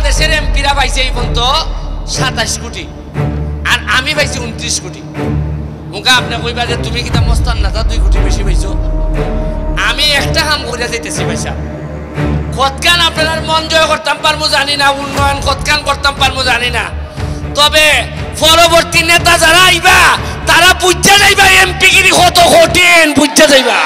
বাংলাদেশের এমপিরা পাইছে এই পর্যন্ত 27 কোটি, আর আমি পাইছি 29 কোটি। মুখা আপনি কইবা যে তুমি কিতা মস্তান না, তা 2 কোটি বেশি পাইছো। আমি একটা কাম করে যেতেছি পয়সা, কতকান আপনার মন জয় করতাম পারবো জানি না, উন্নয়ন কতকান করতাম পারবো জানি না, তবে পরবর্তী নেতা যারা আইবা তারা বুঝতে যাইবা এমপি গিরি কত কঠিন, বুঝতে যাইবা।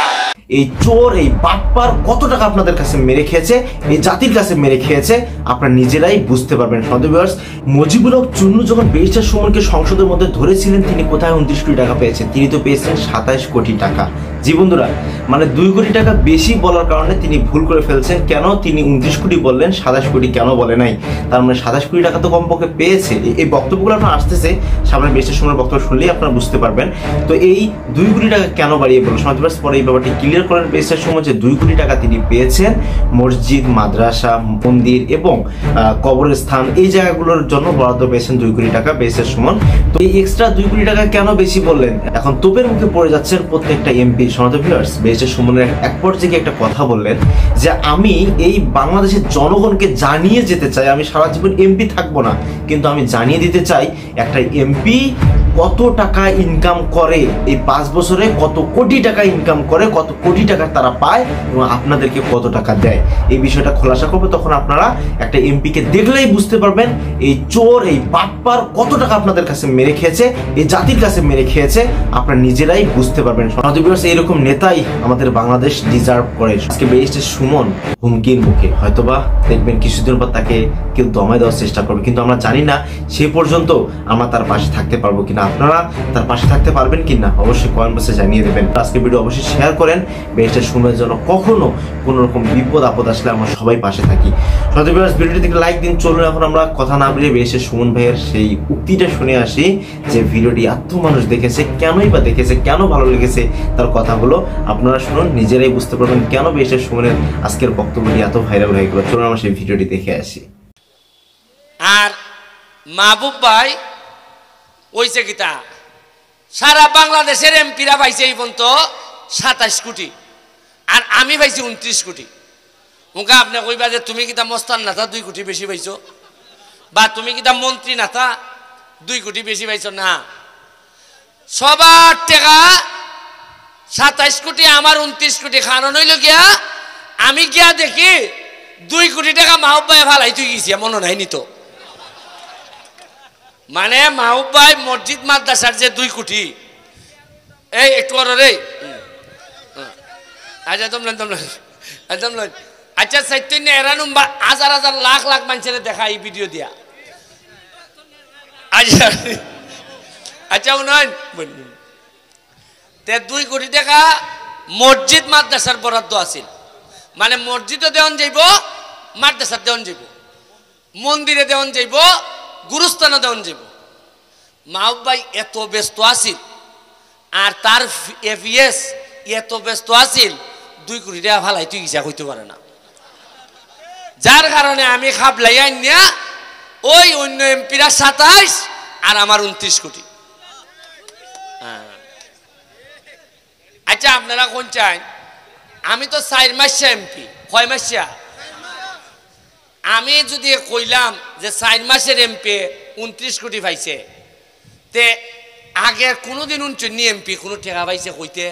এই চোর, এই বাটপার কত টাকা আপনাদের কাছে মেরে খেয়েছে, এই জাতির কাছে মেরে খেয়েছে, আপনারা নিজেরাই বুঝতে পারবেন। ভিউয়ার্স, মুজিবুল হক চুন্নু যখন ব্যারিস্টার সুমনকে সংসদের মধ্যে ধরেছিলেন, তিনি কোথায় 29 কোটি টাকা পেয়েছেন? তিনি তো পেয়েছেন 27 কোটি টাকা। জি বন্ধুরা, মানে 2 কোটি টাকা বেশি বলার কারণে তিনি ভুল করে ফেলছেন। কেন তিনি 29 কোটি বললেন, 27 কোটি কেন বলে নাই? তার মানে 27 কোটি টাকা তো কমপক্ষে পেয়েছে। এই বক্তব্যগুলো আপনার আসতেছে, সামনে ব্যারিস্টার সুমনের বক্তব্য শুনলেই আপনারা বুঝতে পারবেন। তো এই 2 কোটি টাকা কেন বাড়িয়ে বলল ভিউয়ার্স, পরে এই ব্যাপারটি ক্লিয়ার করেন ব্যারিস্টার সুমন যে 2 কোটি টাকা তিনি পেয়েছেন মসজিদ, মাদ্রাসা, মন্দির এবং কবরস্থান, এই জায়গাগুলোর জন্য বরাদ্দ পেয়েছেন 2 কোটি টাকা ব্যারিস্টার সুমন। তো এই এক্সট্রা 2 কোটি টাকা কেন বেশি বললেন? এখন তোপের মুখে পড়ে যাচ্ছেন প্রত্যেকটা এমপি। ভিউয়ার্স, ব্যারিস্টার সুমনের এক পর্যায়ে একটা কথা বললেন যে আমি এই বাংলাদেশের জনগণকে জানিয়ে যেতে চাই, আমি সারা জীবন এমপি থাকবো না, কিন্তু আমি জানিয়ে দিতে চাই একটা এমপি কত টাকা ইনকাম করে, এই 5 বছরে কত কোটি টাকা ইনকাম করে, কত কোটি টাকা তারা পায় এবং আপনাদেরকে কত টাকা দেয়, এই বিষয়টা খোলাসা করবে। তখন আপনারা একটা এমপিকে দেখলেই বুঝতে পারবেন এই চোর, এই বাটপার কত টাকা আপনাদের কাছে মেরে খেয়েছে, এই জাতির কাছে মেরে খেয়েছে, আপনারা নিজেরাই বুঝতে পারবেন। এইরকম নেতাই আমাদের বাংলাদেশ ডিজার্ভ করে। আজকে ব্যারিস্টার সুমন হুমকির মুখে, হয়তোবা দেখবেন কিছুদিন পর তাকে কেউ দমায় দেওয়ার চেষ্টা করবে, কিন্তু আমরা জানি না সে পর্যন্ত আমরা তার পাশে থাকতে পারবো কিনা। আপনারা তার পাশে থাকতে পারবেন কিনা অবশ্যই কমেন্ট বক্সে জানিয়ে দেবেন। আজকে ভিডিও অবশ্যই শেয়ার করেন, ব্যারিস্টার সুমনের জন্য কখনো কোনো রকম বিপদ আপদ আসলে আমরা সবাই পাশে থাকি। ভিডিওটি থেকে লাইক দিন। চলুন এখন আমরা কথা না বলে ব্যারিস্টার সুমন ভাইয়ের সেই উক্তিটা শুনে আসি, যে ভিডিওটি এত মানুষ দেখেছে, কেনই বা দেখেছে, কেন ভালো লেগেছে তার কথাগুলো আপনারা শুনুন, নিজেরাই বুঝতে পারবেন কেন ব্যারিস্টার সুমনের আজকের বক্তব্যটি এত ভাইরাল হয়ে গেল। চলুন আমরা সেই ভিডিওটি দেখে আসি। আর মাহবুব ভাই ওইছে কিতা, সারা বাংলাদেশের এমপিরা পাইছে এই পর্যন্ত 27 কোটি, আর আমি পাইছি 29 কোটি। মুখা আপনি কইবা যে তুমি কিতা মস্তান না, তা 2 কোটি বেশি পাইছো, বা তুমি কিতা মন্ত্রী না, তা 2 কোটি বেশি পাইছো না। সবার টাকা 27 কোটি, আমার 29 কোটি। কারণ হইল গিয়া আমি গিয়া দেখি 2 কোটি টাকা মাহবুব ভাই ভালাই তুই গেছি, মনে নাই নিত। মানে মাহবুব ভাই মসজিদ মাদ্রাসার যে 2 কোটি, এই একটু রে, আচ্ছা তোমরা আচ্ছা চৈতন্য এরানুম বা হাজার হাজার লাখ লাখ মানুষের দেখা এই ভিডিও দিয়া। আচ্ছা আচ্ছা উন্নয়ন 2 কোটি টাকা মসজিদ মাদ্রাসার বরাদ্দ আছিল, মানে মসজিদও দেওয়ান যাইব, মাদ্রাসার দেওয়ান যাইব, মন্দিরে দেওয়ান যাইব, গুরুস্থানে দেওয়ান যাইব। মাহবুব ভাই এত ব্যস্ত আছিল, আর তার এভিএস এত ব্যস্ত আছিল, 2 কোটি টাকা ভালাই তুই ইচ্ছা হইতে পারে না, যার কারণে আমি খাবলাই আইনিয়া ওই অন্য এমপিরা 27 আর আমার 29 কোটি। আচ্ছা আপনারা কোন চান? আমি তো 4 মাসিয়া এমপি। কয় মাসিয়া? আমি যদি কইলাম যে 4 মাসের এমপি 29 কোটি পাইছে, তে আগে কোনোদিন 29 এমপি কোনো টাকা পাইছে কইতে?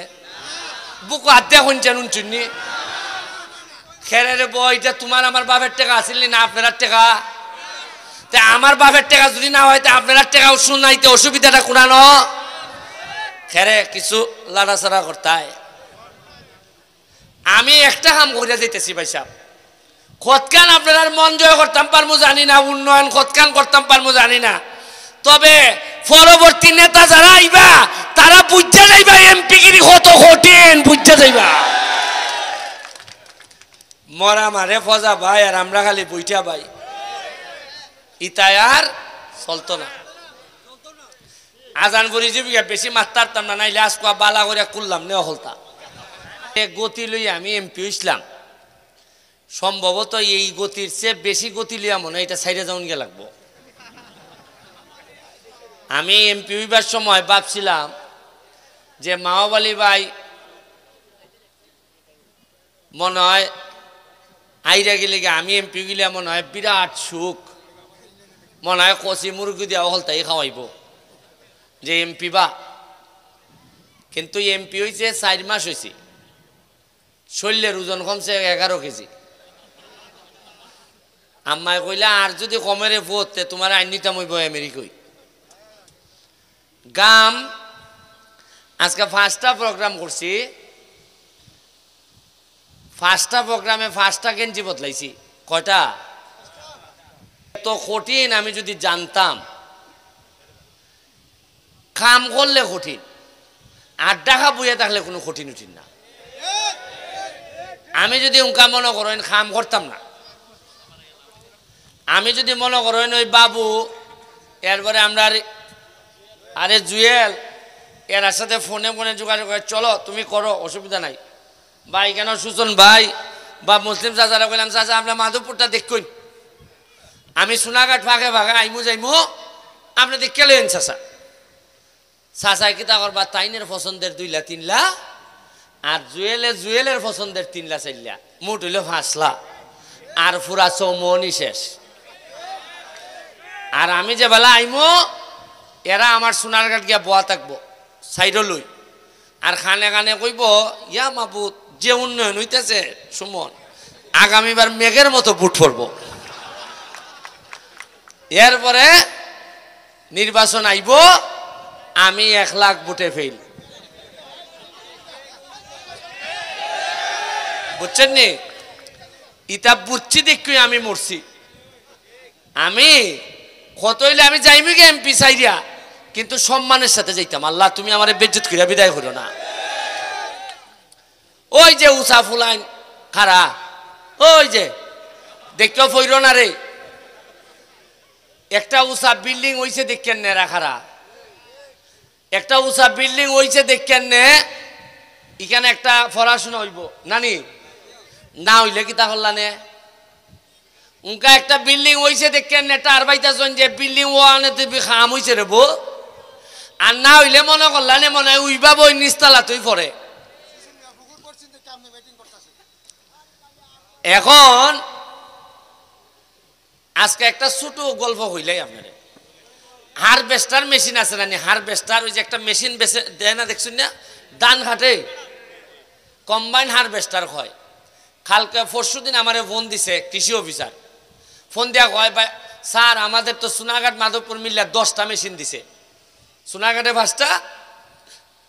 বুকু হাত দিয়ে শুনছেন 29? খেরে রে বই, এটা তোমার আমার বাপের টাকা আসিল না আপনার টাকা? তে আমার বাপের টাকা যদি না হয়, তা আপনার টাকা শুনাইতে অসুবিধাটা কোনানো? খেরে কিছু লাড়াচাড়া করতায়। আমি একটা কাম করে যেতেছি ভাই সাহেব, কতকান আপনার মন জয় করতাম পারবো জানি না, উন্নয়ন কতকান করতাম পারবো জানি না, তবে পরবর্তী নেতা যারা আইবা তারা বুঝতে যাইবা এমপি গিরি কত কঠিন, বুঝতে যাইবা। মরা মারে ফজা ভাই, আর আমরা খালি বইটা ভাই, ইতায় আর চলতো না। আজান করি যে বেশি মারতারতাম না, নাইলে আজকে বালা করে করলাম নেওয়া হলতা। গতি লই আমি এমপি হইছিলাম, সম্ভবত এই গতির চেয়ে বেশি গতি লিয়া মনে এটা সাইডে যাওন গে লাগবো। আমি এমপি হইবার সময় ভাবছিলাম যে মাহবুব আলী ভাই মনে হয় আইরা গেলে আমি এমপি গেলে মনে হয় বিরাট সুখ, মনে হয় কচি মুরগি দেওয়া হল তাই খাওয়াইব যে এমপি বা, কিন্তু এমপি হয়েছে 4 মাস হয়েছে, শরীরের ওজন কমছে 11 কেজি। আম্মায় কইলা আর যদি কমেরে পড়তে তোমার আইনিতাম হইব আমেরিকায়। গাম আজকে 5টা প্রোগ্রাম করছি, 5টা প্রোগ্রামে 5টা গেঞ্জি বদলাইছি। কয়টা? তো কঠিন আমি যদি জানতাম, কাম করলে কঠিন, আড্ডা খা বইয়া থাকলে কোনো কঠিন উঠিন না। আমি যদি উনকা মনে করেন কাম করতাম না, আমি যদি মনে করেন ওই বাবু এরপরে আমরা আরে জুয়েল এর সাথে ফোনে ফোনে যোগাযোগ করে চলো তুমি করো, অসুবিধা নাই ভাই, কেন সুজন ভাই বা মুসলিম চাচারা কইলাম চাচা আমরা মাধবপুরটা দেখুন, আমি সোনাঘাট ফাঁকে ফাঁকে আইমু যাইমু, আপনি দেখে লেন চাচা। চাচাই কিতা করবা তাইনের পছন্দের 2 লাখ 3 লাখ, আর জুয়েলের পছন্দের 3 লাখ 4 লাখ, মোট হইল 5 লাখ, আর পুরা চৌমনি শেষ। আর আমি যে বেলা আইমু এরা আমার সোনারঘাট গিয়া বোয়া থাকবো সাইড লই, আর খানে খানে কইব ইয়া মাবুত যে উন্নয়ন হইতেছে সুমন, আগামীবার মেঘের মতো বুট পড়ব। এরপরে নির্বাচন আইব, আমি 1 লাখ বুটে ফেল, বুঝছেন নি? ইটা বুঝছি দেখি আমি মরছি। আমি কত হইলে আমি যাইমি গে এমপি সাইরিয়া, কিন্তু সম্মানের সাথে যাইতাম। আল্লাহ তুমি আমার বেজ্জত করিয়া বিদায় করো না। ওই যে উষা ফুলাইন খারা, ওই যে দেখতেও ফইর না রে, একটা উষা বিল্ডিং হইছে দেখেন নেরা খারা, একটা উষা বিল্ডিং হইছে দেখেন নে, এখানে একটা পড়াশোনা হইব নানি না হইলে কি তা হল্লানে উনকা একটা বিল্ডিং হইছে দেখেন নে, তার বাইতাছেন যে বিল্ডিং ওয়ানে তুমি খাম হইছে রে বো, আর না হইলে মনে করলানে মনে হয় উইবা বই নিস্তালা তুই পড়ে। এখন আজকে একটা ছোট গল্প হইলাই আপনার, হারভেস্টার মেশিন আছে না, হারভেস্টার ওই যে একটা মেশিন বেছে দেয় না দেখছেন না, ধান ঘাটে কম্বাইন হারভেস্টার হয়। কালকে 4 দিন আমার ফোন দিছে কৃষি অফিসার, ফোন দেওয়া কয় ভাই স্যার আমাদের তো সোনাঘাট মাধবপুর মিল্লা 10টা মেশিন দিছে, সোনাঘাটে 5টা,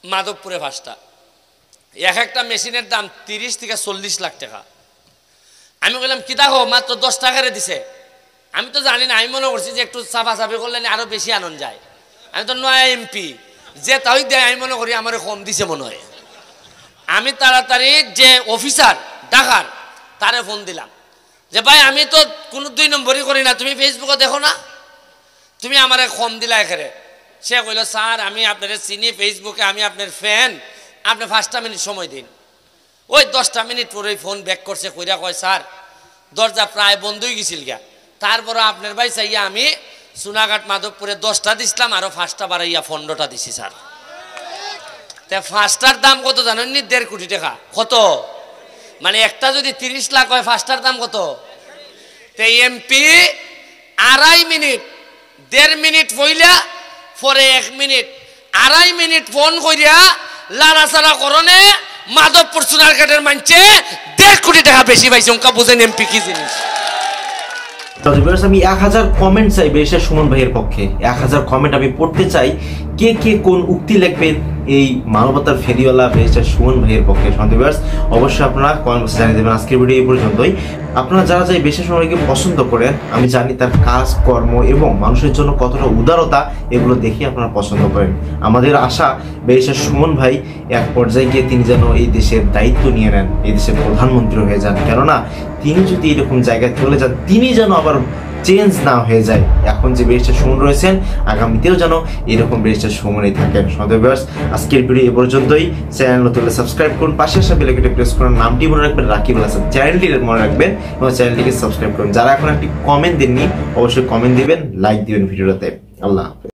মাধবপুরে 5টা, এক একটা মেশিনের দাম 30 থেকে 40 লাখ টাকা। আমি বললাম কি দেখো মাত্র 10 টাকারে দিছে, আমি তো জানি না, আমি মনে করছি যে একটু চাপাচাপি করলে আরো বেশি আনন্দ যায়, আমি তো নয়া এমপি যে তাই দেয়, আমি মনে করি আমার কম দিছে মনে হয়। আমি তাড়াতাড়ি যে অফিসার ঢাকার তারে ফোন দিলাম যে ভাই আমি তো কোনো 2 নম্বরই করি না, তুমি ফেসবুকে দেখো না, তুমি আমার কম দিলা এখানে। সে কইল স্যার আমি আপনার চিনি ফেসবুকে, আমি আপনার ফ্যান, আপনি 5টা মিনিট সময় দিন। ওই 10টা মিনিট পরে ফোন ব্যাক করছে, কইরা কয় স্যার দরজা প্রায় বন্ধই গেছিল গিয়া, তারপরে আপনার ভাই চাইয়া আমি সোনাঘাট মাধবপুরে 10টা দিছিলাম, আরো 5টা বাড়াইয়া 15টা দিছি স্যার। তা 5টার দাম কত জানেন নি? 1.5 কোটি টাকা। কত মানে একটা যদি 30 লাখ হয় 5টার দাম কত? তো এমপি 2.5 মিনিট 1.5 মিনিট বইলা পরে 1 মিনিট 2.5 মিনিট ফোন করিয়া লাড়াচাড়া করনে মাধবপুর সোনারঘাটের মানছে 1.5 কোটি টাকা বেশি পাইছে। ওনকা বুঝেন এমপি কি জিনিস। আমি 1000 কমেন্ট চাই বেশা সুমন ভাইয়ের পক্ষে, 1000 কমেন্ট আমি পড়তে চাই। কে কে কোন উক্তি লিখবেন এই মানবতার ফেরিওয়ালা বেশা সুমন ভাইয়ের পক্ষে? সন্দেহবাস অবশ্যই আপনারা কমেন্ট বক্সে জানিয়ে দেবেন। আজকের ভিডিও এই পর্যন্তই। আপনারা যারা যাই বেশা সুমন ভাইকে পছন্দ করেন, আমি জানি তার কাজ কর্ম এবং মানুষের জন্য কতটা উদারতা, এগুলো দেখে আপনারা পছন্দ করেন। আমাদের আশা বেশা সুমন ভাই এক পর্যায়ে গিয়ে তিনি যেন এই দেশের দায়িত্ব নিয়ে নেন, এই দেশের প্রধানমন্ত্রী হয়ে যান। কেননা তিনি যদি এরকম জায়গায় চলে যান, তিনি যেন আবার চেঞ্জ না হয়ে যায়। এখন যে ব্যারিস্টার সুমন রয়েছেন, আগামীতেও যেন এরকম ব্যারিস্টার সুমনই থাকেন। সন্দেহবাস আজকের ভিডিও এ পর্যন্তই। চ্যানেল নতুন সাবস্ক্রাইব করুন, পাশে আসা বেল আইকনটি প্রেস করুন, নামটি মনে রাখবেন রাকিবুল হাসান, চ্যানেলটি মনে রাখবেন এবং চ্যানেলটিকে সাবস্ক্রাইব করুন। যারা এখন একটি কমেন্ট দেননি অবশ্যই কমেন্ট দিবেন, লাইক দিবেন ভিডিওটাতে। আল্লাহ হাফেজ।